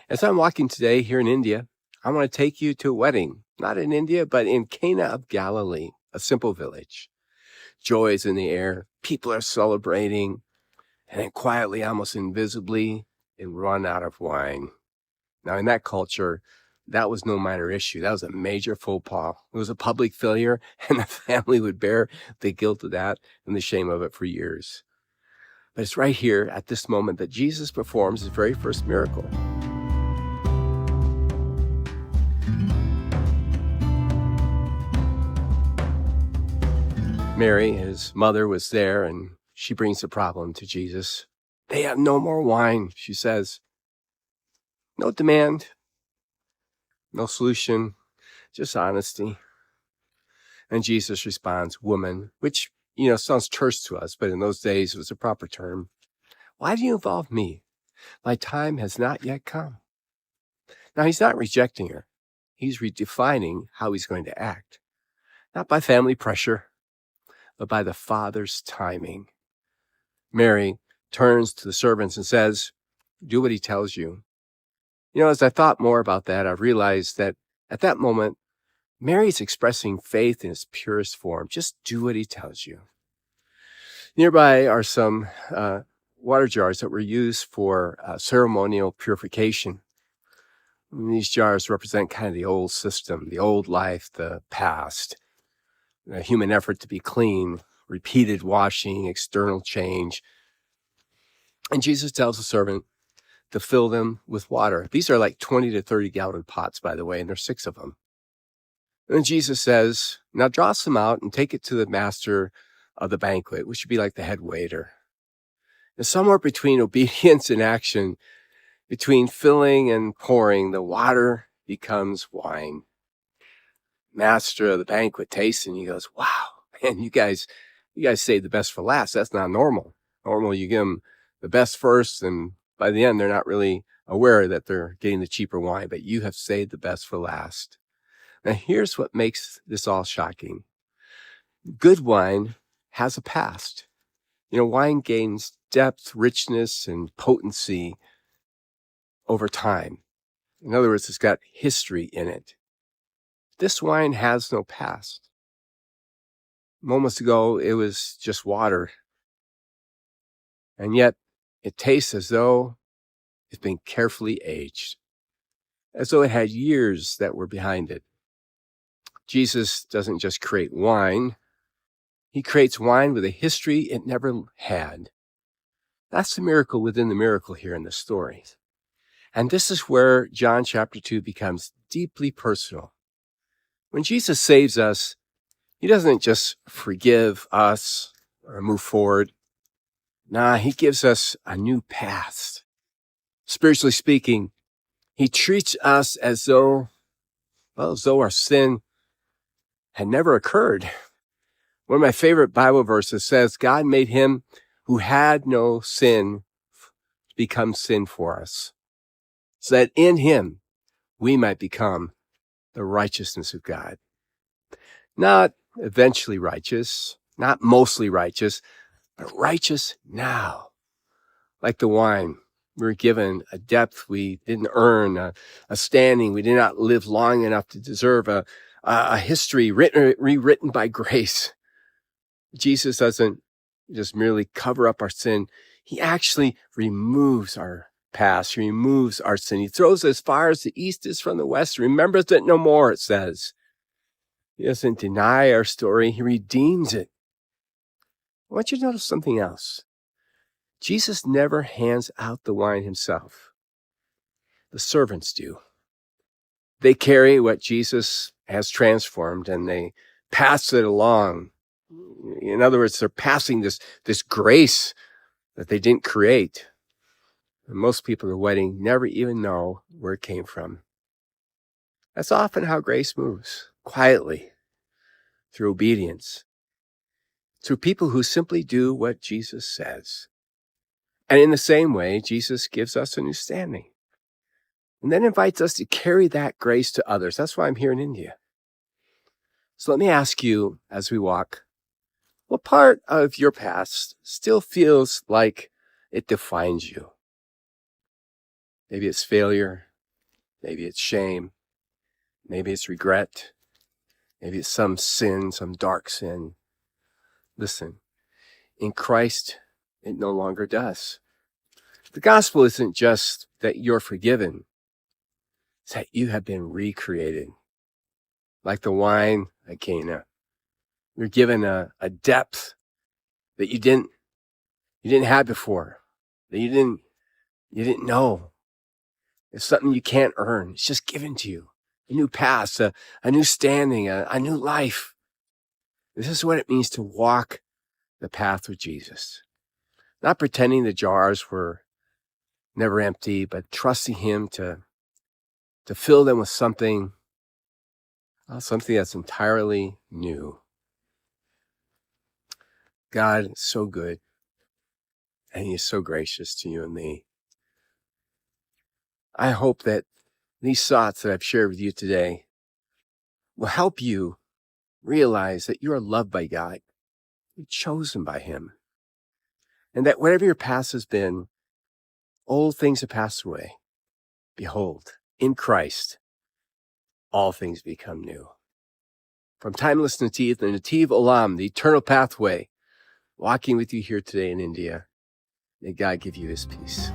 As I'm walking today here in India, I want to take you to a wedding, not in India, but in Cana of Galilee, a simple village. Joy is in the air. People are celebrating. And then quietly, almost invisibly, they run out of wine. Now, in that culture, that was no minor issue. That was a major faux pas. It was a public failure, and the family would bear the guilt of that and the shame of it for years. But it's right here at this moment that Jesus performs his very first miracle. Mary, his mother, was there, and she brings the problem to Jesus. They have no more wine, she says. No demand, no solution, just honesty. And Jesus responds, "Woman," which, sounds terse to us, but in those days it was a proper term. "Why do you involve me? My time has not yet come." Now, he's not rejecting her. He's redefining how he's going to act. Not by family pressure, but by the Father's timing. Mary turns to the servants and says, "Do what he tells you." As I thought more about that, I realized that at that moment, Mary's expressing faith in its purest form. Just do what he tells you. Nearby are some water jars that were used for ceremonial purification. And these jars represent kind of the old system, the old life, the past, the human effort to be clean, repeated washing, external change. And Jesus tells the servant to fill them with water. These are like 20 to 30 gallon pots, by the way, and there's 6 of them. And Jesus says, "Now draw some out and take it to the master of the banquet," which would be like the head waiter. And somewhere between obedience and action, between filling and pouring, the water becomes wine. Master of the banquet tastes and he goes, "Wow, man, you guys saved the best for last. That's not normal. Normal, you give them the best first, and by the end, they're not really aware that they're getting the cheaper wine, but you have saved the best for last." Now, here's what makes this all shocking. Good wine has a past. Wine gains depth, richness, and potency over time. In other words, it's got history in it. This wine has no past. Moments ago, it was just water. And yet, it tastes as though it's been carefully aged, as though it had years that were behind it. Jesus doesn't just create wine. He creates wine with a history it never had. That's the miracle within the miracle here in this story. And this is where John chapter 2 becomes deeply personal. When Jesus saves us, he doesn't just forgive us or move forward. Nah, he gives us a new path. Spiritually speaking, he treats us as though our sin had never occurred. One of my favorite Bible verses says, God made him who had no sin become sin for us, so that in him we might become the righteousness of God. Not eventually righteous, not mostly righteous, but righteous now. Like the wine, we were given a depth we didn't earn, a standing we did not live long enough to deserve, a history rewritten by grace. Jesus doesn't just merely cover up our sin. He actually removes our past. He removes our sin. He throws it as far as the east is from the west. Remembers it no more, it says. He doesn't deny our story. He redeems it. I want you to notice something else. Jesus never hands out the wine himself. The servants do. They carry what Jesus has transformed and they pass it along. In other words, they're passing this grace that they didn't create. And most people at a wedding never even know where it came from. That's often how grace moves, quietly, through obedience, through people who simply do what Jesus says. And in the same way, Jesus gives us a new standing and then invites us to carry that grace to others. That's why I'm here in India. So let me ask you as we walk, what part of your past still feels like it defines you? Maybe it's failure, Maybe it's shame. Maybe it's regret. Maybe it's some sin, some dark sin. Listen, in Christ, it no longer does. The gospel isn't just that you're forgiven. It's that you have been recreated. Like the wine at Cana. You're given a depth that you didn't have before, that you didn't know. It's something you can't earn. It's just given to you. A new past, a new standing, a new life. This is what it means to walk the path with Jesus. Not pretending the jars were never empty, but trusting him to fill them with something that's entirely new. God is so good, and he is so gracious to you and me. I hope that these thoughts that I've shared with you today will help you realize that you are loved by God. You're chosen by him. And that whatever your past has been, old things have passed away. Behold, in Christ, all things become new. From Timeless Netiv, the Netiv Olam, the eternal pathway, walking with you here today in India. May God give you his peace.